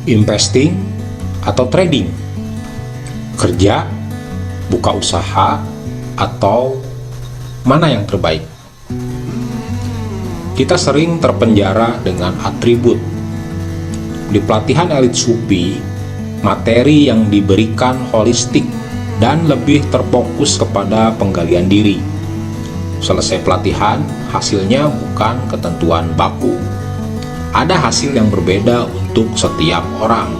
investing, atau trading, kerja, buka usaha, atau mana yang terbaik? Kita sering terpenjara dengan atribut. Di pelatihan elit Supi, materi yang diberikan holistik dan lebih terfokus kepada penggalian diri. Selesai pelatihan, hasilnya bukan ketentuan baku. Ada hasil yang berbeda untuk setiap orang.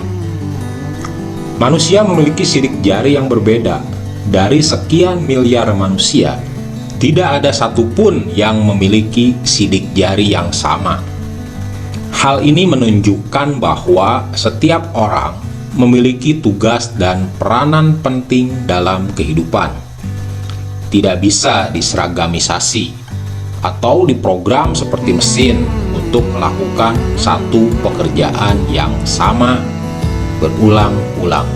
Manusia memiliki sidik jari yang berbeda. Dari sekian miliar manusia, tidak ada satupun yang memiliki sidik jari yang sama. Hal ini menunjukkan bahwa setiap orang memiliki tugas dan peranan penting dalam kehidupan. Tidak bisa diseragamisasi atau diprogram seperti mesin untuk melakukan satu pekerjaan yang sama berulang-ulang.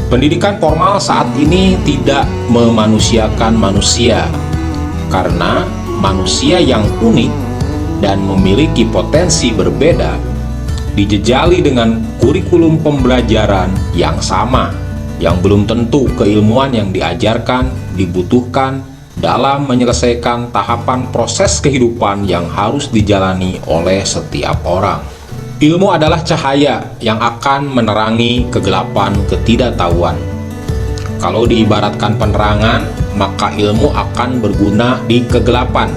Pendidikan formal saat ini tidak memanusiakan manusia, karena manusia yang unik dan memiliki potensi berbeda dijejali dengan kurikulum pembelajaran yang sama, yang belum tentu keilmuan yang diajarkan dibutuhkan dalam menyelesaikan tahapan proses kehidupan yang harus dijalani oleh setiap orang. Ilmu adalah cahaya yang akan menerangi kegelapan ketidaktahuan. Kalau diibaratkan penerangan, maka ilmu akan berguna di kegelapan.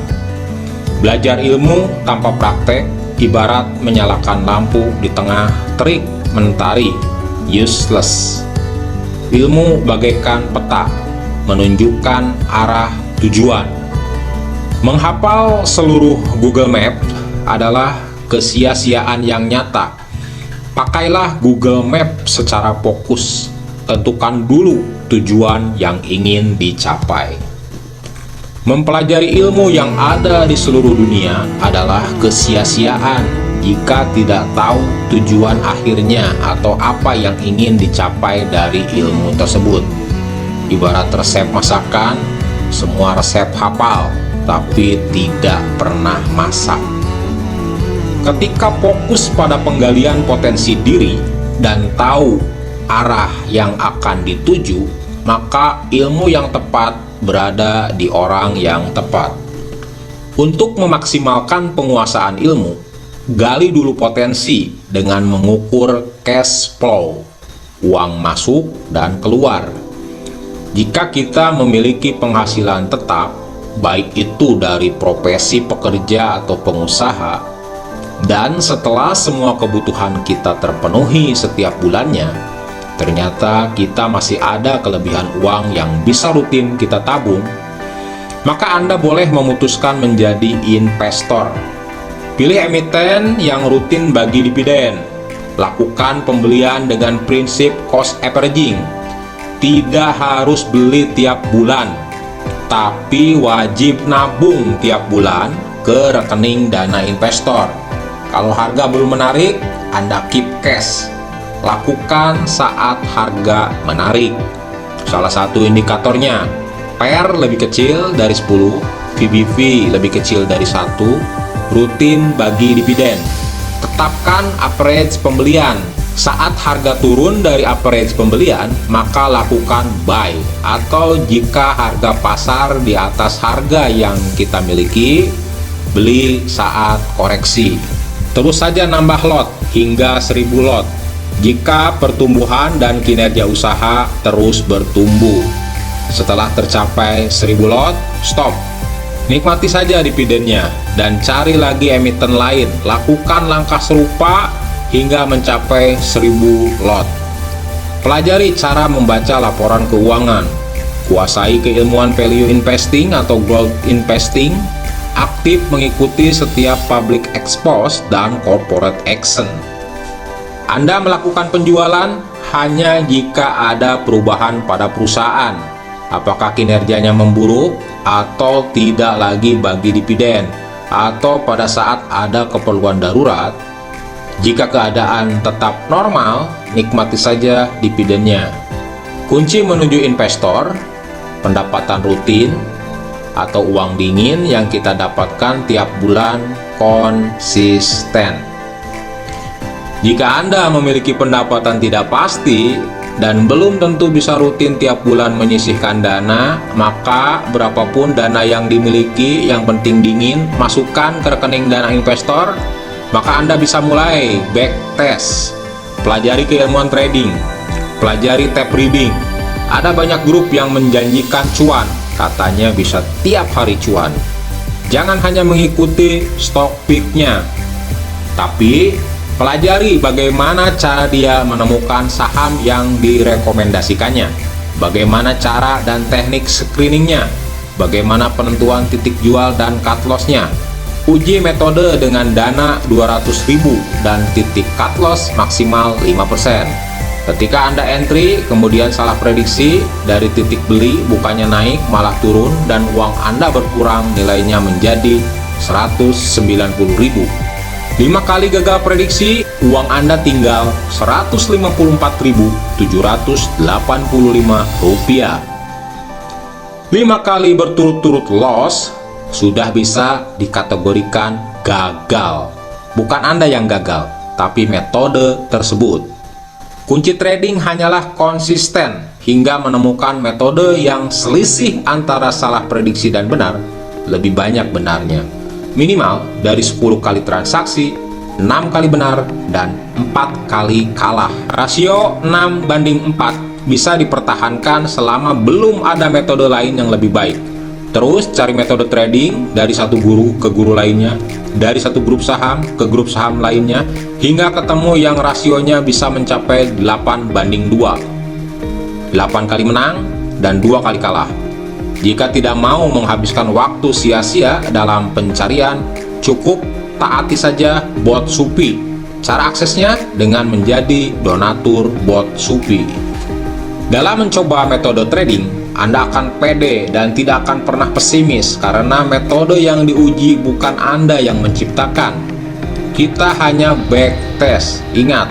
Belajar ilmu tanpa praktek ibarat menyalakan lampu di tengah terik mentari, useless. Ilmu bagaikan peta, menunjukkan arah tujuan. Menghafal seluruh Google Map adalah kesia-siaan yang nyata. Pakailah Google Map secara fokus. Tentukan dulu tujuan yang ingin dicapai. Mempelajari ilmu yang ada di seluruh dunia adalah kesia-siaan jika tidak tahu tujuan akhirnya atau apa yang ingin dicapai dari ilmu tersebut. Ibarat resep masakan, semua resep hafal, tapi tidak pernah masak. Ketika fokus pada penggalian potensi diri dan tahu arah yang akan dituju, maka ilmu yang tepat berada di orang yang tepat. Untuk memaksimalkan penguasaan ilmu, gali dulu potensi dengan mengukur cash flow, uang masuk dan keluar. Jika kita memiliki penghasilan tetap, baik itu dari profesi pekerja atau pengusaha, dan setelah semua kebutuhan kita terpenuhi setiap bulannya, ternyata kita masih ada kelebihan uang yang bisa rutin kita tabung, maka Anda boleh memutuskan menjadi investor. Pilih emiten yang rutin bagi dividen. Lakukan pembelian dengan prinsip cost averaging. Tidak harus beli tiap bulan, tapi wajib nabung tiap bulan ke rekening dana investor. Kalau harga belum menarik, Anda keep cash. Lakukan saat harga menarik. Salah satu indikatornya, PER lebih kecil dari 10, PBV lebih kecil dari 1, rutin bagi dividen. Tetapkan average pembelian. Saat harga turun dari average pembelian, maka lakukan buy. Atau jika harga pasar di atas harga yang kita miliki, beli saat koreksi. Terus saja nambah lot hingga 1000 lot jika pertumbuhan dan kinerja usaha terus bertumbuh. Setelah tercapai 1000 lot, stop. Nikmati saja dividennya dan cari lagi emiten lain. Lakukan langkah serupa hingga mencapai 1000 lot. Pelajari cara membaca laporan keuangan. Kuasai keilmuan value investing atau growth investing. Aktif mengikuti setiap public expose dan corporate action. Anda melakukan penjualan hanya jika ada perubahan pada perusahaan, apakah kinerjanya memburuk atau tidak lagi bagi dividen, atau pada saat ada keperluan darurat. Jika keadaan tetap normal, nikmati saja dividennya. Kunci menuju investor, pendapatan rutin, atau uang dingin yang kita dapatkan tiap bulan konsisten. Jika Anda memiliki pendapatan tidak pasti dan belum tentu bisa rutin tiap bulan menyisihkan dana, maka berapapun dana yang dimiliki, yang penting dingin, masukkan ke rekening dana investor, maka Anda bisa mulai backtest, pelajari keilmuan trading, pelajari tape reading. Ada banyak grup yang menjanjikan cuan, katanya bisa tiap hari cuan. Jangan hanya mengikuti stock pick-nya, tapi pelajari bagaimana cara dia menemukan saham yang direkomendasikannya, bagaimana cara dan teknik screeningnya, bagaimana penentuan titik jual dan cut loss-nya. Uji metode dengan dana 200.000 dan titik cut loss maksimal 5%. Ketika Anda entry, kemudian salah prediksi, dari titik beli bukannya naik malah turun dan uang Anda berkurang, nilainya menjadi 190.000. 5 kali gagal prediksi, uang Anda tinggal 154.785 rupiah. 5 kali berturut-turut loss sudah bisa dikategorikan gagal. Bukan Anda yang gagal, tapi metode tersebut. Kunci trading hanyalah konsisten hingga menemukan metode yang selisih antara salah prediksi dan benar lebih banyak benarnya. Minimal dari 10 kali transaksi, 6 kali benar dan 4 kali kalah. Rasio 6:4 bisa dipertahankan selama belum ada metode lain yang lebih baik. Terus cari metode trading dari satu guru ke guru lainnya, dari satu grup saham ke grup saham lainnya, hingga ketemu yang rasionya bisa mencapai 8:2. 8 kali menang dan 2 kali kalah. Jika tidak mau menghabiskan waktu sia-sia dalam pencarian, cukup taati saja bot Shopee. Cara aksesnya dengan menjadi donatur bot Shopee. Dalam mencoba metode trading, Anda akan pede dan tidak akan pernah pesimis karena metode yang diuji bukan Anda yang menciptakan. Kita hanya backtest. Ingat,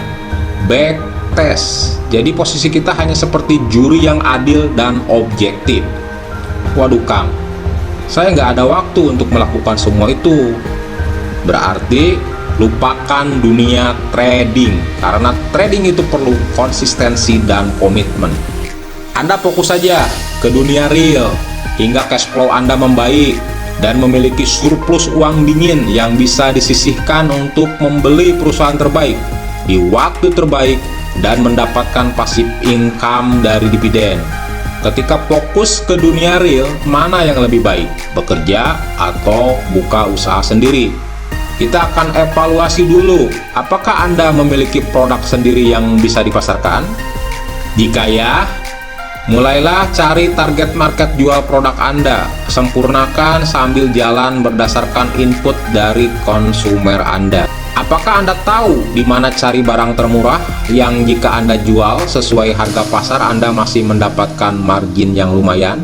backtest. Jadi posisi kita hanya seperti juri yang adil dan objektif. Waduh Kang, saya nggak ada waktu untuk melakukan semua itu. Berarti lupakan dunia trading, karena trading itu perlu konsistensi dan komitmen. Anda fokus saja ke dunia real hingga cash flow Anda membaik dan memiliki surplus uang dingin yang bisa disisihkan untuk membeli perusahaan terbaik di waktu terbaik dan mendapatkan passive income dari dividen. Ketika fokus ke dunia real, mana yang lebih baik? Bekerja atau buka usaha sendiri? Kita akan evaluasi dulu, apakah Anda memiliki produk sendiri yang bisa dipasarkan? Jika ya, mulailah cari target market jual produk Anda. Sempurnakan sambil jalan berdasarkan input dari konsumer Anda. Apakah Anda tahu di mana cari barang termurah yang jika Anda jual sesuai harga pasar Anda masih mendapatkan margin yang lumayan?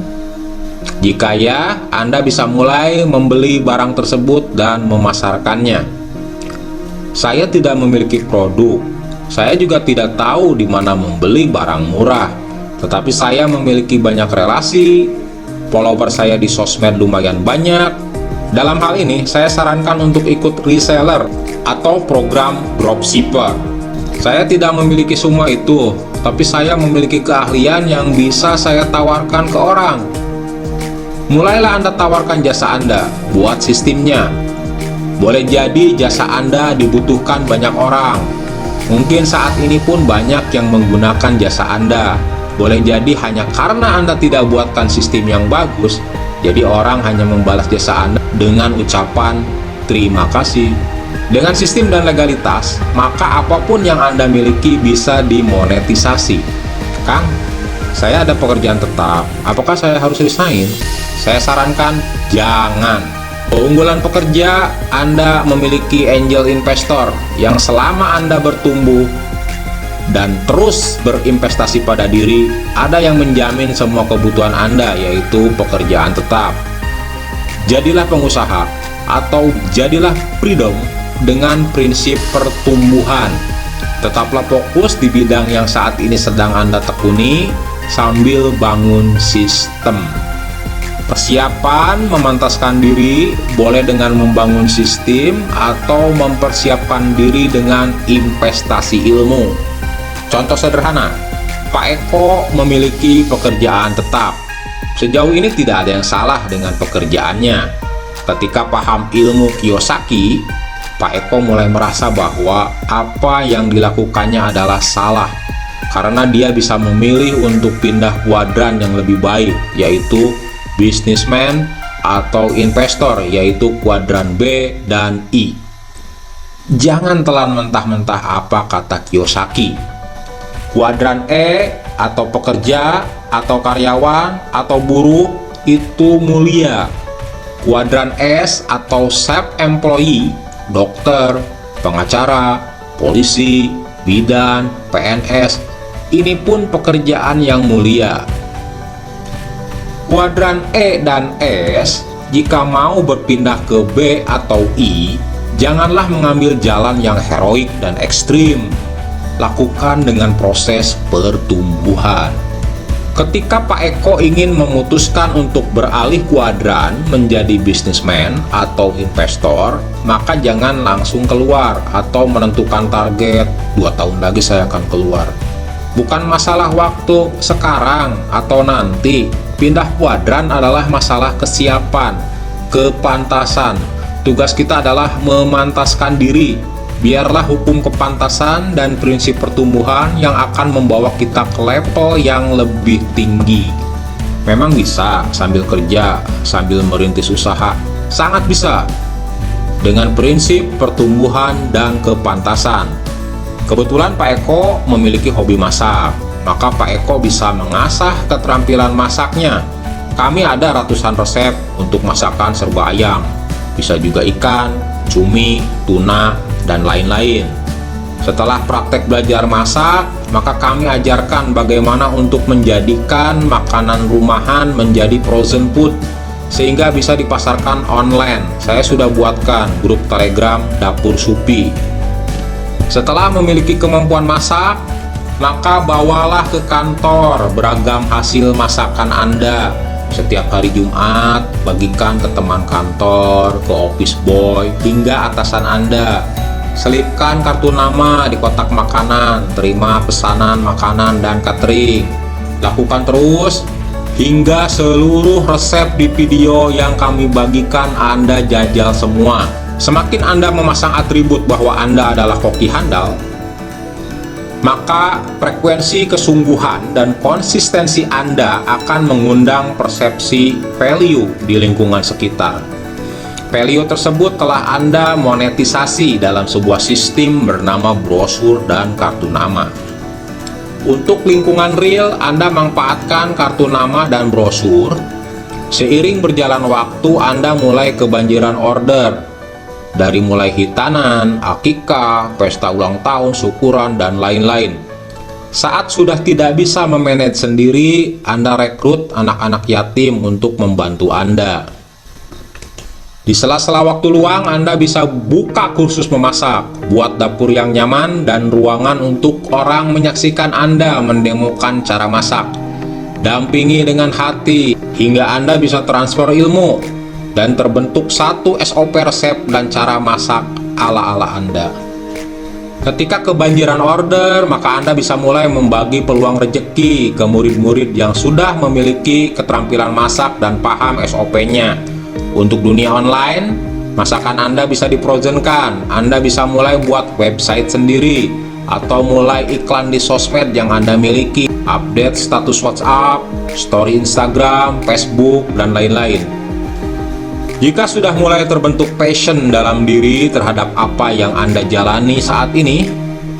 Jika ya, Anda bisa mulai membeli barang tersebut dan memasarkannya. Saya tidak memiliki produk. Saya juga tidak tahu di mana membeli barang murah. Tetapi saya memiliki banyak relasi, follower saya di sosmed lumayan banyak. Dalam hal ini, saya sarankan untuk ikut reseller atau program dropshipper. Saya tidak memiliki semua itu, tapi saya memiliki keahlian yang bisa saya tawarkan ke orang. Mulailah Anda tawarkan jasa Anda, buat sistemnya. Boleh jadi jasa Anda dibutuhkan banyak orang. Mungkin saat ini pun banyak yang menggunakan jasa Anda. Boleh jadi hanya karena Anda tidak buatkan sistem yang bagus, jadi orang hanya membalas jasa Anda dengan ucapan terima kasih. Dengan sistem dan legalitas, maka apapun yang Anda miliki bisa dimonetisasi. Kang, saya ada pekerjaan tetap, apakah saya harus resign? Saya sarankan jangan. Keunggulan pekerja, Anda memiliki angel investor yang selama Anda bertumbuh dan terus berinvestasi pada diri, ada yang menjamin semua kebutuhan Anda, yaitu pekerjaan tetap. Jadilah pengusaha atau jadilah freedom dengan prinsip pertumbuhan. Tetaplah fokus di bidang yang saat ini sedang Anda tekuni sambil bangun sistem. Persiapan memantaskan diri boleh dengan membangun sistem atau mempersiapkan diri dengan investasi ilmu. Contoh sederhana, Pak Eko memiliki pekerjaan tetap. Sejauh ini tidak ada yang salah dengan pekerjaannya. Ketika paham ilmu Kiyosaki, Pak Eko mulai merasa bahwa apa yang dilakukannya adalah salah, karena dia bisa memilih untuk pindah kuadran yang lebih baik, yaitu businessman atau investor, yaitu kuadran B dan I. Jangan telan mentah-mentah apa kata Kiyosaki. Kuadran E atau pekerja atau karyawan atau buruh itu mulia. Kuadran S atau self-employee, dokter, pengacara, polisi, bidan, PNS, ini pun pekerjaan yang mulia. Kuadran E dan S, jika mau berpindah ke B atau I, janganlah mengambil jalan yang heroik dan ekstrim. Lakukan dengan proses pertumbuhan. Ketika Pak Eko ingin memutuskan untuk beralih kuadran menjadi bisnismen atau investor, maka jangan langsung keluar atau menentukan target 2 tahun lagi saya akan keluar. Bukan masalah waktu sekarang atau nanti. Pindah kuadran adalah masalah kesiapan, kepantasan. Tugas kita adalah memantaskan diri. Biarlah hukum kepantasan dan prinsip pertumbuhan yang akan membawa kita ke level yang lebih tinggi. Memang bisa sambil kerja, sambil merintis usaha. Sangat bisa. Dengan prinsip pertumbuhan dan kepantasan. Kebetulan Pak Eko memiliki hobi masak, maka Pak Eko bisa mengasah keterampilan masaknya. Kami ada ratusan resep untuk masakan serba ayam, bisa juga ikan, cumi, tuna, dan lain-lain. Setelah praktek belajar masak, maka kami ajarkan bagaimana untuk menjadikan makanan rumahan menjadi frozen food, sehingga bisa dipasarkan online. Saya sudah buatkan grup Telegram Dapur Supi. Setelah memiliki kemampuan masak, maka bawalah ke kantor beragam hasil masakan Anda. Setiap hari Jumat, bagikan ke teman kantor, ke office boy, hingga atasan Anda. Selipkan kartu nama di kotak makanan, terima pesanan makanan dan catering. Lakukan terus hingga seluruh resep di video yang kami bagikan Anda jajal semua. Semakin Anda memasang atribut bahwa Anda adalah koki handal, maka frekuensi kesungguhan dan konsistensi Anda akan mengundang persepsi value di lingkungan sekitar. Value tersebut telah Anda monetisasi dalam sebuah sistem bernama brosur dan kartu nama. Untuk lingkungan real, Anda manfaatkan kartu nama dan brosur. Seiring berjalan waktu, Anda mulai kebanjiran order. Dari mulai hitanan, akikah, pesta ulang tahun, syukuran, dan lain-lain. Saat sudah tidak bisa memanage sendiri, Anda rekrut anak-anak yatim untuk membantu Anda. Di sela-sela waktu luang, Anda bisa buka kursus memasak, buat dapur yang nyaman, dan ruangan untuk orang menyaksikan Anda mendemokan cara masak. Dampingi dengan hati, hingga Anda bisa transfer ilmu dan terbentuk satu SOP resep dan cara masak ala-ala Anda. Ketika kebanjiran order, maka Anda bisa mulai membagi peluang rezeki ke murid-murid yang sudah memiliki keterampilan masak dan paham SOP-nya. Untuk dunia online, masakan Anda bisa difrozenkan. Anda bisa mulai buat website sendiri atau mulai iklan di sosmed yang Anda miliki, update status WhatsApp, story Instagram, Facebook, dan lain-lain. Jika sudah mulai terbentuk passion dalam diri terhadap apa yang Anda jalani saat ini,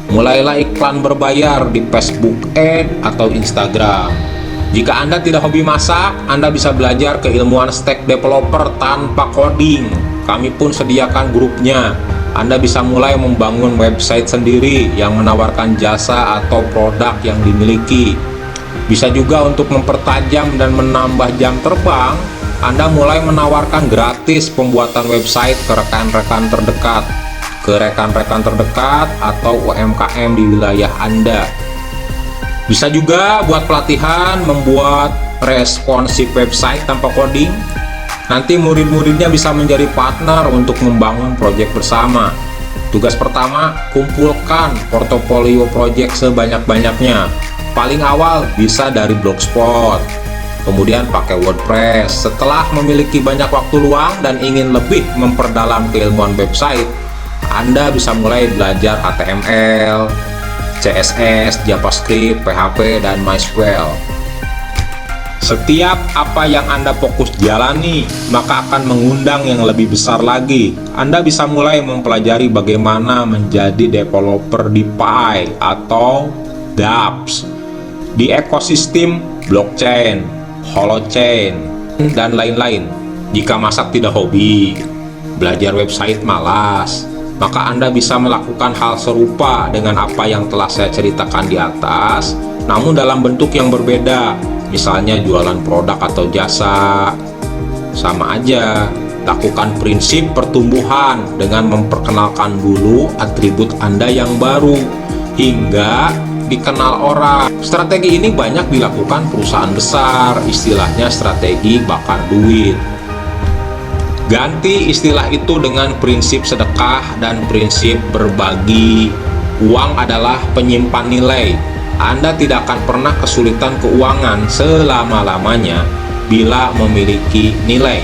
mulailah iklan berbayar di Facebook Ad atau Instagram. Jika Anda tidak hobi masak, Anda bisa belajar keilmuan stack developer tanpa coding. Kami pun sediakan grupnya. Anda bisa mulai membangun website sendiri yang menawarkan jasa atau produk yang dimiliki. Bisa juga untuk mempertajam dan menambah jam terbang, Anda mulai menawarkan gratis pembuatan website ke rekan-rekan terdekat atau UMKM di wilayah Anda. Bisa juga buat pelatihan membuat responsif website tanpa coding. Nanti murid-muridnya bisa menjadi partner untuk membangun proyek bersama. Tugas pertama, kumpulkan portofolio proyek sebanyak-banyaknya. Paling awal bisa dari Blogspot, kemudian pakai WordPress. Setelah memiliki banyak waktu luang dan ingin lebih memperdalam keilmuan website, Anda bisa mulai belajar HTML, CSS, JavaScript, PHP, dan MySQL. Setiap apa yang Anda fokus jalani, maka akan mengundang yang lebih besar lagi. Anda bisa mulai mempelajari bagaimana menjadi developer di Pi atau dApps, di ekosistem blockchain, holochain, dan lain-lain. Jika masak tidak hobi, belajar website malas, maka Anda bisa melakukan hal serupa dengan apa yang telah saya ceritakan di atas, namun dalam bentuk yang berbeda. Misalnya jualan produk atau jasa. Sama aja, lakukan prinsip pertumbuhan dengan memperkenalkan dulu atribut Anda yang baru hingga dikenal orang. Strategi ini banyak dilakukan perusahaan besar, istilahnya strategi bakar duit. Ganti istilah itu dengan prinsip sedekah dan prinsip berbagi. Uang adalah penyimpan nilai. Anda tidak akan pernah kesulitan keuangan selama-lamanya bila memiliki nilai.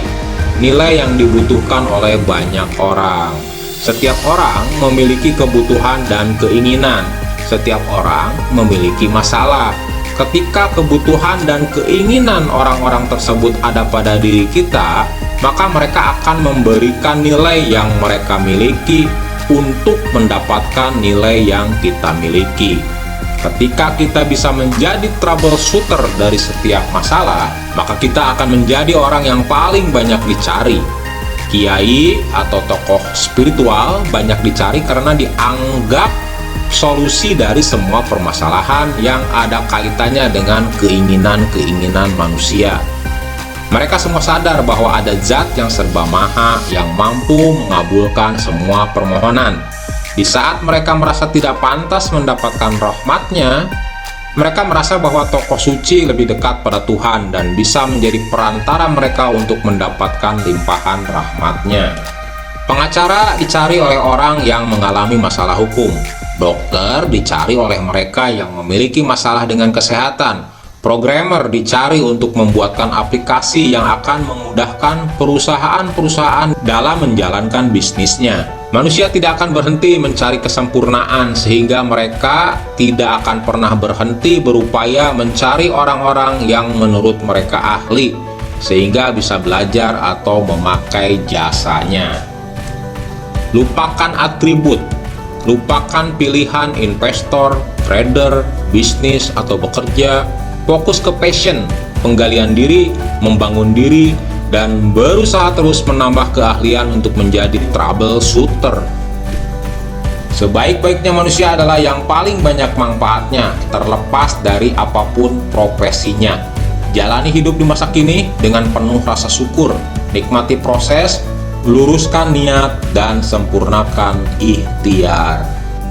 Nilai yang dibutuhkan oleh banyak orang. Setiap orang memiliki kebutuhan dan keinginan. Setiap orang memiliki masalah. Ketika kebutuhan dan keinginan orang-orang tersebut ada pada diri kita, maka mereka akan memberikan nilai yang mereka miliki untuk mendapatkan nilai yang kita miliki. Ketika kita bisa menjadi troubleshooter dari setiap masalah, maka kita akan menjadi orang yang paling banyak dicari. Kiai atau tokoh spiritual banyak dicari karena dianggap solusi dari semua permasalahan yang ada kaitannya dengan keinginan-keinginan manusia. Mereka semua sadar bahwa ada zat yang serba maha yang mampu mengabulkan semua permohonan. Di saat mereka merasa tidak pantas mendapatkan rahmatnya, mereka merasa bahwa tokoh suci lebih dekat pada Tuhan dan bisa menjadi perantara mereka untuk mendapatkan limpahan rahmatnya. Pengacara dicari oleh orang yang mengalami masalah hukum. Dokter dicari oleh mereka yang memiliki masalah dengan kesehatan. Programmer dicari untuk membuatkan aplikasi yang akan memudahkan perusahaan-perusahaan dalam menjalankan bisnisnya. Manusia tidak akan berhenti mencari kesempurnaan, sehingga mereka tidak akan pernah berhenti berupaya mencari orang-orang yang menurut mereka ahli, sehingga bisa belajar atau memakai jasanya. Lupakan atribut, lupakan pilihan investor, trader, bisnis, atau bekerja. Fokus ke passion, penggalian diri, membangun diri, dan berusaha terus menambah keahlian untuk menjadi troubleshooter. Sebaik-baiknya manusia adalah yang paling banyak manfaatnya, terlepas dari apapun profesinya. Jalani hidup di masa kini dengan penuh rasa syukur, nikmati proses, luruskan niat, dan sempurnakan ikhtiar.